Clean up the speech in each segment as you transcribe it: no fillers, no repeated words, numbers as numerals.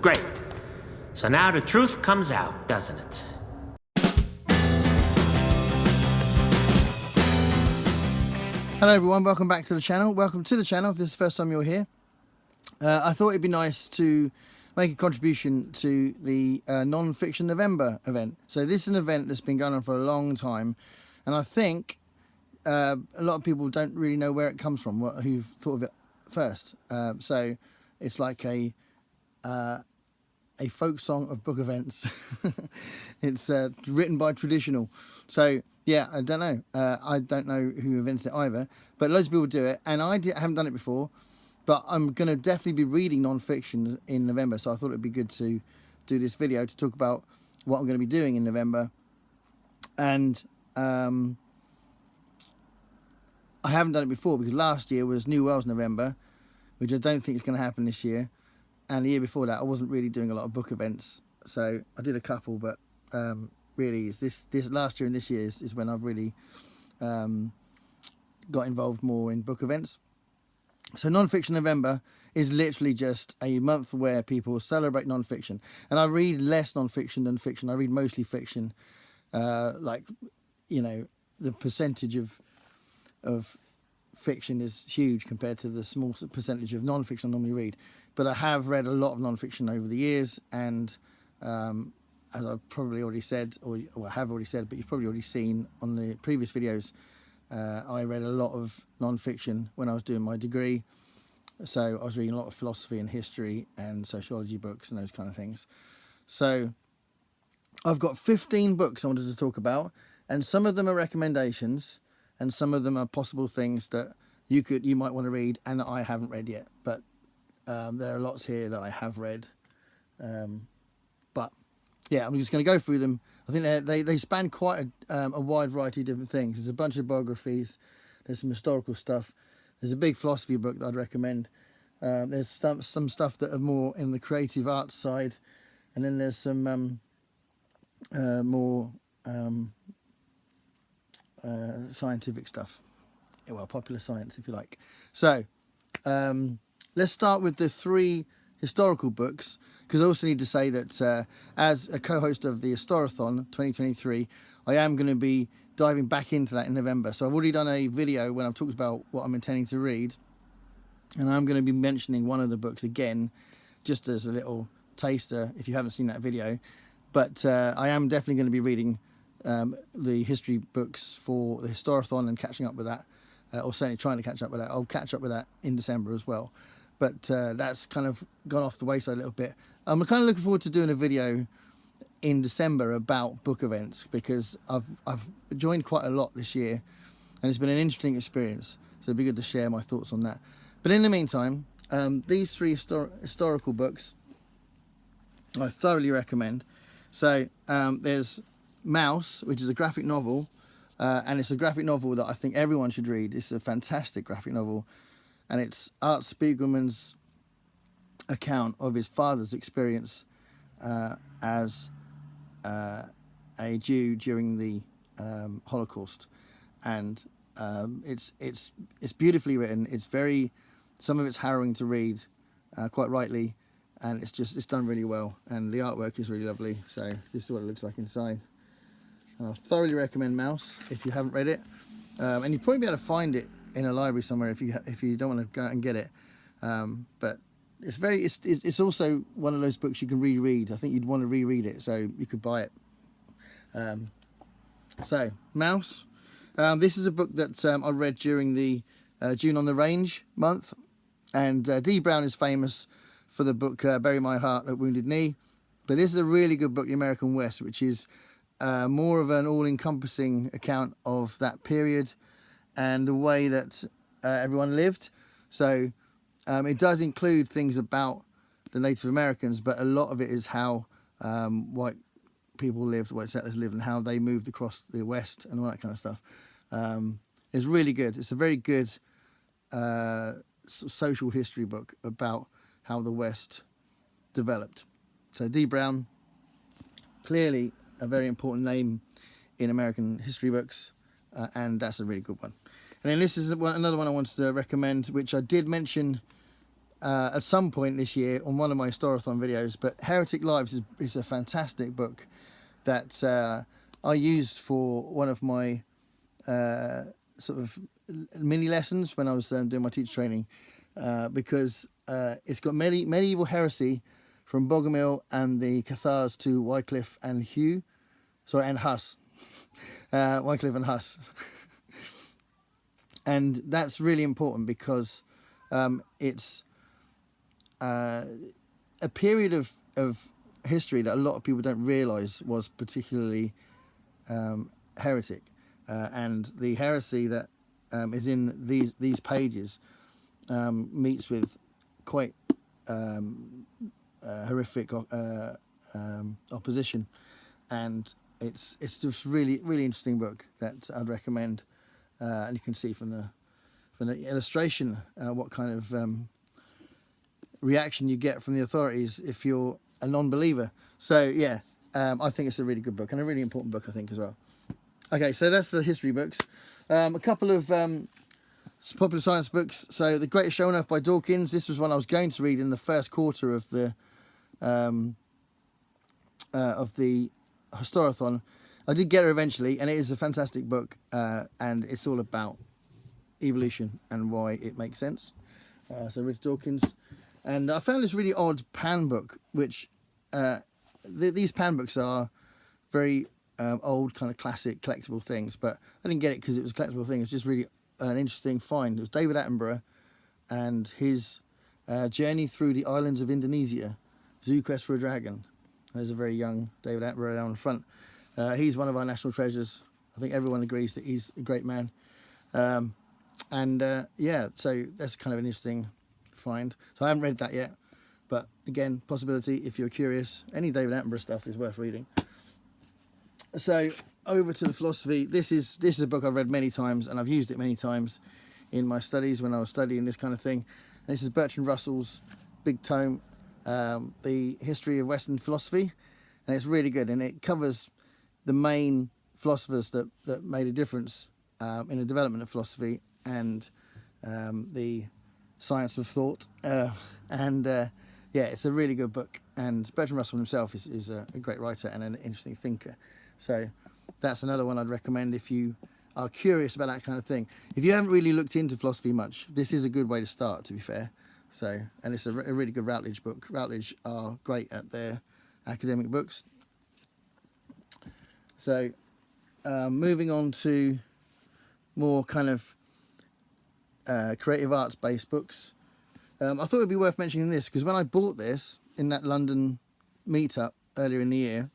Great. So now the truth comes out, doesn't it? Hello everyone, welcome back to the channel. Welcome to the channel if this is the first time you're here. I thought it'd be nice to make a contribution to the Non-Fiction November event. So this is an event that's been going on for a long time, and I think a lot of people don't really know where it comes from, who thought of it first. So it's like a folk song of book events. It's written by Traditional. So yeah, I don't know. I don't know who invented it either, but loads of people do it, and I haven't done it before. But I'm going to definitely be reading non-fiction in November, so I thought it'd be good to do this video to talk about what I'm going to be doing in November. And I haven't done it before because last year was New Wales November, which I don't think is going to happen this year. And the year before that, I wasn't really doing a lot of book events, so I did a couple, but really, this last year and this year is when I've really got involved more in book events. So Non-Fiction November is literally just a month where people celebrate non-fiction. And I read less non-fiction than fiction. I read mostly fiction. Like, you know, the percentage of fiction is huge compared to the small percentage of non-fiction I normally read. But I have read a lot of non-fiction over the years. And as I've probably already said, or I have already said, but you've probably already seen on the previous videos, I read a lot of non-fiction when I was doing my degree. So I was reading a lot of philosophy and history and sociology books and those kind of things. So I've got 15 books I wanted to talk about, and some of them are recommendations and some of them are possible things that you might want to read and that I haven't read yet. But there are lots here that I have read. But yeah, I'm just going to go through them. I think they span quite a wide variety of different things. There's a bunch of biographies. There's some historical stuff. There's a big philosophy book that I'd recommend. There's some stuff that are more in the creative arts side. And then there's some more scientific stuff. Well, popular science, if you like. So let's start with the 3 historical books, because I also need to say that as a co-host of the Historathon 2023, I am going to be diving back into that in November. So I've already done a video when I've talked about what I'm intending to read, and I'm going to be mentioning one of the books again, just as a little taster if you haven't seen that video. But I am definitely going to be reading the history books for the Historathon and catching up with that, or certainly trying to catch up with that. I'll catch up with that in December as well. But that's kind of gone off the wayside a little bit. I'm kind of looking forward to doing a video in December about book events, because I've joined quite a lot this year and it's been an interesting experience. So it'd be good to share my thoughts on that. But in the meantime, these 3 historical books I thoroughly recommend. So there's Mouse, which is a graphic novel, and it's a graphic novel that I think everyone should read. It's a fantastic graphic novel. And it's Art Spiegelman's account of his father's experience as a Jew during the Holocaust, and it's beautifully written. It's some of it's harrowing to read, quite rightly, and it's done really well, and the artwork is really lovely. So this is what it looks like inside. And I thoroughly recommend Mouse if you haven't read it, and you'll probably be able to find it in a library somewhere if you don't want to go out and get it, but it's also one of those books you can reread. I think you'd want to reread it, so you could buy it. So Mouse, this is a book that I read during the June on the Range month, and Dee Brown is famous for the book Bury My Heart at Wounded Knee, but this is a really good book, The American West, which is more of an all-encompassing account of that period and the way that everyone lived. So it does include things about the Native Americans, but a lot of it is how white people lived, white settlers lived, and how they moved across the West and all that kind of stuff. It's really good. It's a very good social history book about how the West developed. So Dee Brown, clearly a very important name in American history books, and that's a really good one. And then this is another one I wanted to recommend, which I did mention at some point this year on one of my Historathon videos, but Heretic Lives is a fantastic book that I used for one of my sort of mini lessons when I was doing my teacher training, because it's got medieval heresy from Bogomil and the Cathars to Wycliffe and Huss. Wycliffe and Huss. And that's really important because it's a period of history that a lot of people don't realise was particularly heretic, and the heresy that is in these pages meets with quite horrific opposition, and it's just really interesting book that I'd recommend, and you can see from the illustration what kind of reaction you get from the authorities if you're a non-believer. So yeah, I think it's a really good book and a really important book, I think, as well. Okay, so that's the history books. A couple of popular science books. So The Greatest Show on Earth by Dawkins. This was one I was going to read in the first quarter of the Historathon. I did get her eventually, and it is a fantastic book, and it's all about evolution and why it makes sense. So Richard Dawkins. And I found this really odd pan book, which these pan books are very old, kind of classic collectible things, but I didn't get it because it was a collectible thing. It's just really an interesting find. It was David Attenborough and his journey through the islands of Indonesia, Zoo Quest for a Dragon. And there's a very young David Attenborough down the front. He's one of our national treasures. I think everyone agrees that he's a great man. Yeah, so that's kind of an interesting find. So I haven't read that yet, but again, possibility if you're curious. Any David Attenborough stuff is worth reading. So over to the philosophy. This is a book I've read many times, and I've used it many times in my studies when I was studying this kind of thing. And this is Bertrand Russell's big tome, The History of Western Philosophy, and it's really good, and it covers the main philosophers that made a difference in the development of philosophy and the science of thought, yeah, it's a really good book, and Bertrand Russell himself is a great writer and an interesting thinker. So that's another one I'd recommend if you are curious about that kind of thing. If you haven't really looked into philosophy much, this is a good way to start, to be fair. So, and it's a really good Routledge book. Routledge are great at their academic books. So moving on to more kind of creative arts based books. I thought it'd be worth mentioning this because when I bought this in that London meetup earlier in the year,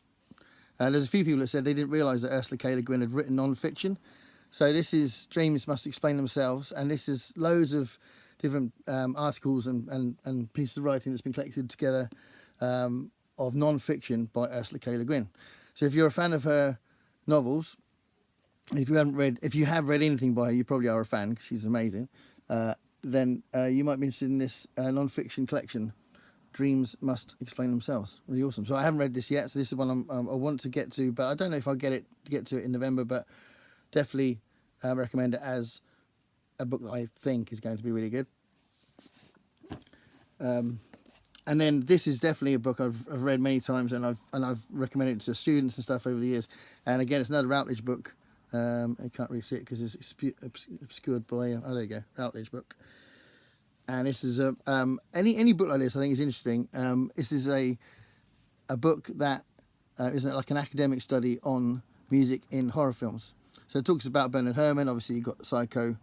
there's a few people that said they didn't realise that Ursa Kay had written non-fiction. So this is Dreams Must Explain Themselves, and this is loads of different articles and pieces of writing that's been collected together of non-fiction by Ursa Kay Le Guin. So if you're a fan of her novels, if you have read anything by her, you probably are a fan because she's amazing. Then you might be interested in this non-fiction collection, Dreams Must Explain Themselves. Really awesome. So I haven't read this yet, so this is one I want to get to, but I don't know if I'll get to it in November, but definitely recommend it as a book that I think is going to be really good. And then this is definitely a book I've read many times, and I've recommended it to students and stuff over the years. And again, it's another Routledge book. I can't really see it because it's obscured by oh, there you go, Routledge book. And this is any book like this I think is interesting. This is a book that isn't like an academic study on music in horror films. So it talks about Bernard Herrmann. Obviously you've got the Psycho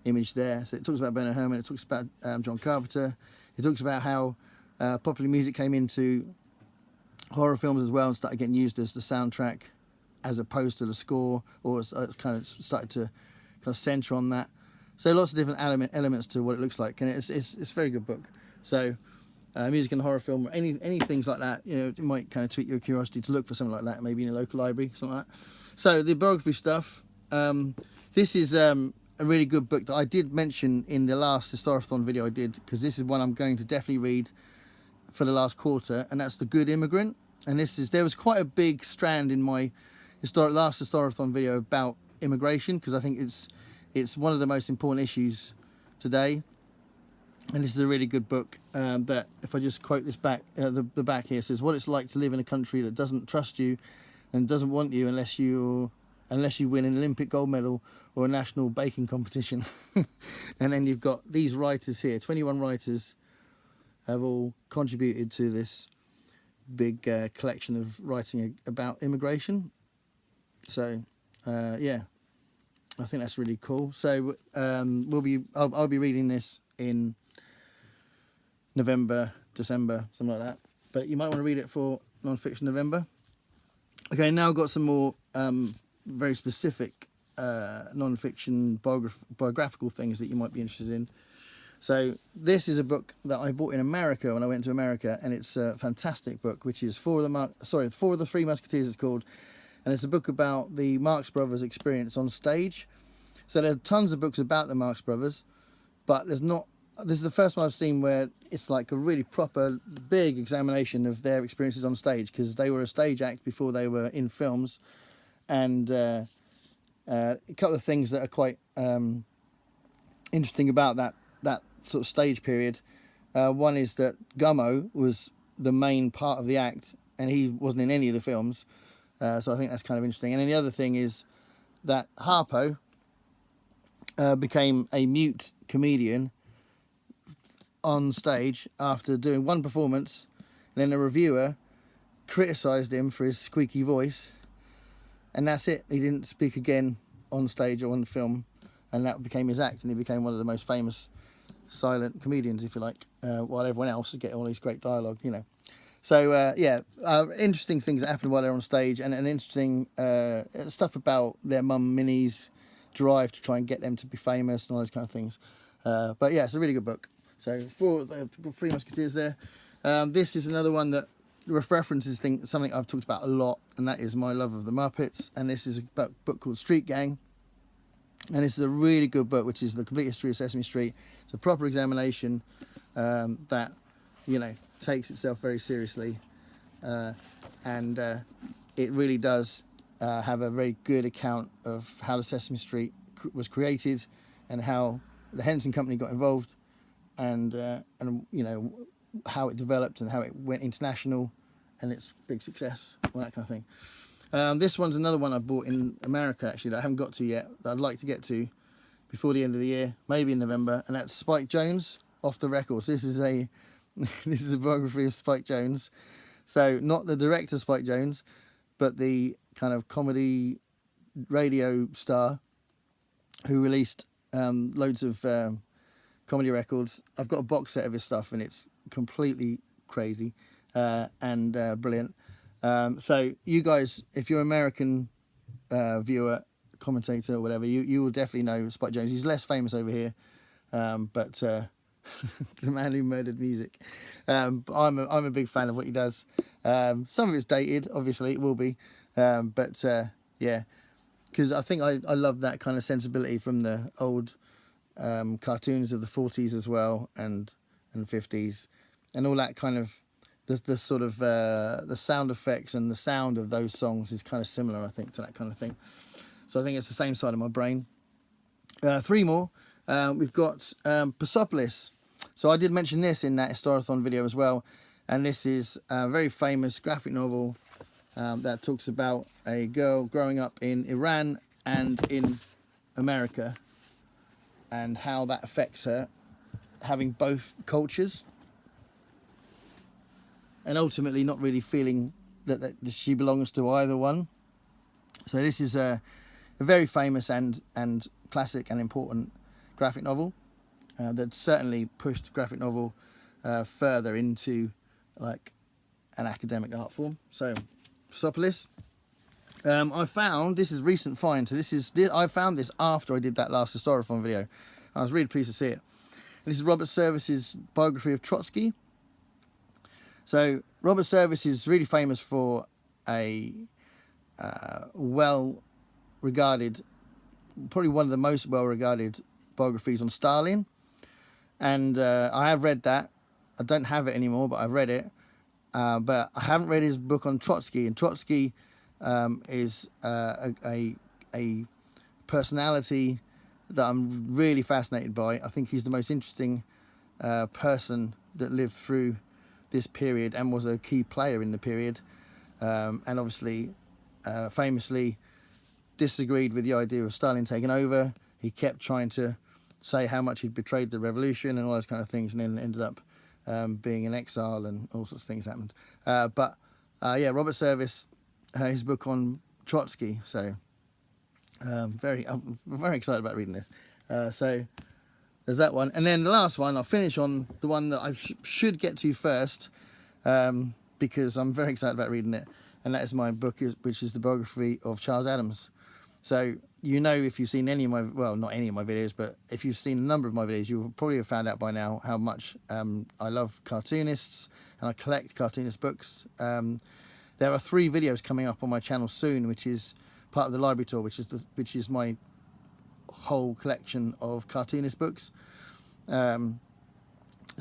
image there. So it talks about Bernard Herrmann. It talks about John Carpenter. It talks about how popular music came into horror films as well and started getting used as the soundtrack as opposed to the score, or kind of started to kind of centre on that. So lots of different elements to what it looks like, and it's a very good book. So music in a horror film, or any things like that, you know, it might kind of tweak your curiosity to look for something like that, maybe in a local library, something like that. So the biography stuff, this is a really good book that I did mention in the last Historathon video I did, because this is one I'm going to definitely read for the last quarter, and that's The Good Immigrant. And there was quite a big strand in my last Historathon video about immigration, because I think it's one of the most important issues today, And this is a really good book that, if I just quote this back, the back here says, "What it's like to live in a country that doesn't trust you and doesn't want you unless you win an Olympic gold medal or a national baking competition." And then you've got these writers here, 21 writers have all contributed to this big collection of writing about immigration. So, yeah, I think that's really cool. So I'll be reading this in November, December, something like that. But you might want to read it for non-fiction November. Okay, now I've got some more very specific non-fiction biographical things that you might be interested in. So this is a book that I bought in America when I went to America, and it's a fantastic book, which is Four of the Three Musketeers, it's called. And it's a book about the Marx Brothers' experience on stage. So there are tons of books about the Marx Brothers, but there's not. This is the first one I've seen where it's like a really proper, big examination of their experiences on stage, because they were a stage act before they were in films. And a couple of things that are quite interesting about that sort of stage period. One is that Gummo was the main part of the act, and he wasn't in any of the films. So I think that's kind of interesting. And then the other thing is that Harpo became a mute comedian on stage after doing one performance, and then a reviewer criticised him for his squeaky voice, and that's it. He didn't speak again on stage or on film, and that became his act, and he became one of the most famous silent comedians, if you like, while everyone else is getting all these great dialogue, you know. So, interesting things that happen while they're on stage, and interesting stuff about their mum Minnie's drive to try and get them to be famous and all those kind of things. But yeah, it's a really good book. So, for the Three Musketeers there. This is another one that references something I've talked about a lot, and that is my love of the Muppets. And this is a book called Street Gang. And this is a really good book, which is The Complete History of Sesame Street. It's a proper examination that, you know, takes itself very seriously. And it really does have a very good account of how the Sesame Street was created and how the Henson Company got involved, and you know, how it developed and how it went international and its big success, all that kind of thing. This one's another one I bought in America, actually, that I haven't got to yet, that I'd like to get to before the end of the year, maybe in November, and that's Spike Jonze, Off the Records. This is a biography of Spike Jonze. So not the director Spike Jonze, but the kind of comedy radio star who released loads of comedy records. I've got a box set of his stuff, and it's completely crazy and brilliant. So you guys, if you're an American viewer, commentator, or whatever, you will definitely know Spike Jonze. He's less famous over here, but the man who murdered music. I'm a big fan of what he does. Some of it's dated, obviously it will be, but yeah, because I think I love that kind of sensibility from the old cartoons of the 40s as well, and 50s, and all that kind of the sort of the sound effects and the sound of those songs is kind of similar, I think, to that kind of thing. So I think it's the same side of my brain. Three more. We've got Persepolis. So I did mention this in that Historathon video as well, and this is a very famous graphic novel that talks about a girl growing up in Iran and in America, and how that affects her, having both cultures, and ultimately not really feeling that she belongs to either one. So this is a very famous and classic and important graphic novel that certainly pushed graphic novel further into like an academic art form. So Persepolis. I found, this is recent find, so I found this after I did that last Historathon video. I was really pleased to see it. And this is Robert Service's biography of Trotsky. So Robert Service is really famous for a well-regarded, probably one of the most well-regarded biographies on Stalin. And I have read that. I don't have it anymore, but I've read it. But I haven't read his book on Trotsky. And Trotsky is a personality that I'm really fascinated by. I think he's the most interesting person that lived through this period and was a key player in the period, and obviously famously disagreed with the idea of Stalin taking over. He kept trying to say how much he'd betrayed the revolution and all those kind of things, and then ended up being in exile, and all sorts of things happened. Yeah, Robert Service, his book on Trotsky. So I'm very excited about reading this. So there's that one, and then the last one I'll finish on the one that I should get to first, because I'm very excited about reading it, and that is my book, which is the biography of Charles Adams. So, you know, if you've seen any of my, well, not any of my videos, but if you've seen a number of my videos, you'll probably have found out by now how much I love cartoonists, and I collect cartoonist books. There are 3 videos coming up on my channel soon, which is part of the library tour, which is my whole collection of cartoonist books. So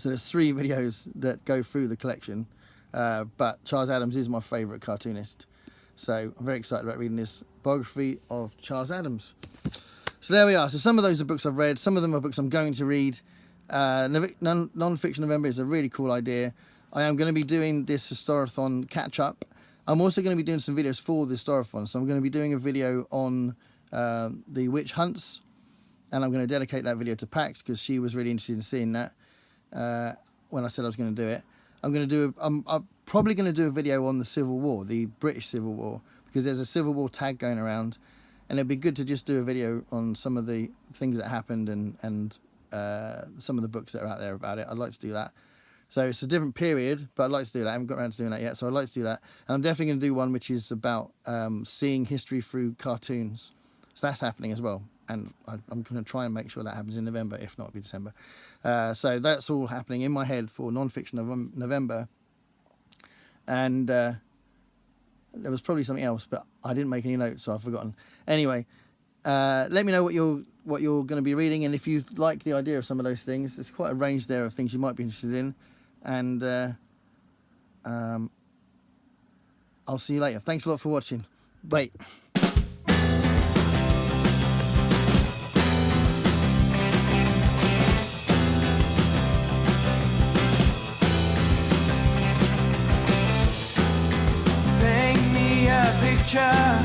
there's 3 videos that go through the collection, but Charles Adams is my favourite cartoonist. So I'm very excited about reading this biography of Charles Adams. So there we are. So some of those are books I've read. Some of them are books I'm going to read. Non-fiction November is a really cool idea. I am going to be doing this Historathon catch-up. I'm also going to be doing some videos for the Historathon. So I'm going to be doing a video on the witch hunts, and I'm going to dedicate that video to Pax because she was really interested in seeing that when I said I was going to do it. I'm probably going to do a video on the Civil War, the British Civil War, because there's a Civil War tag going around, and it'd be good to just do a video on some of the things that happened and some of the books that are out there about it. I'd like to do that. So it's a different period, but I'd like to do that. I haven't got around to doing that yet, so I'd like to do that. And I'm definitely going to do one which is about seeing history through cartoons. So that's happening as well. And I'm going to try and make sure that happens in November, if not, it'll be December. So that's all happening in my head for non-fiction November. And there was probably something else, but I didn't make any notes, so I've forgotten. Anyway, let me know what you're going to be reading, and if you like the idea of some of those things. There's quite a range there of things you might be interested in. And I'll see you later. Thanks a lot for watching. Bye. Picture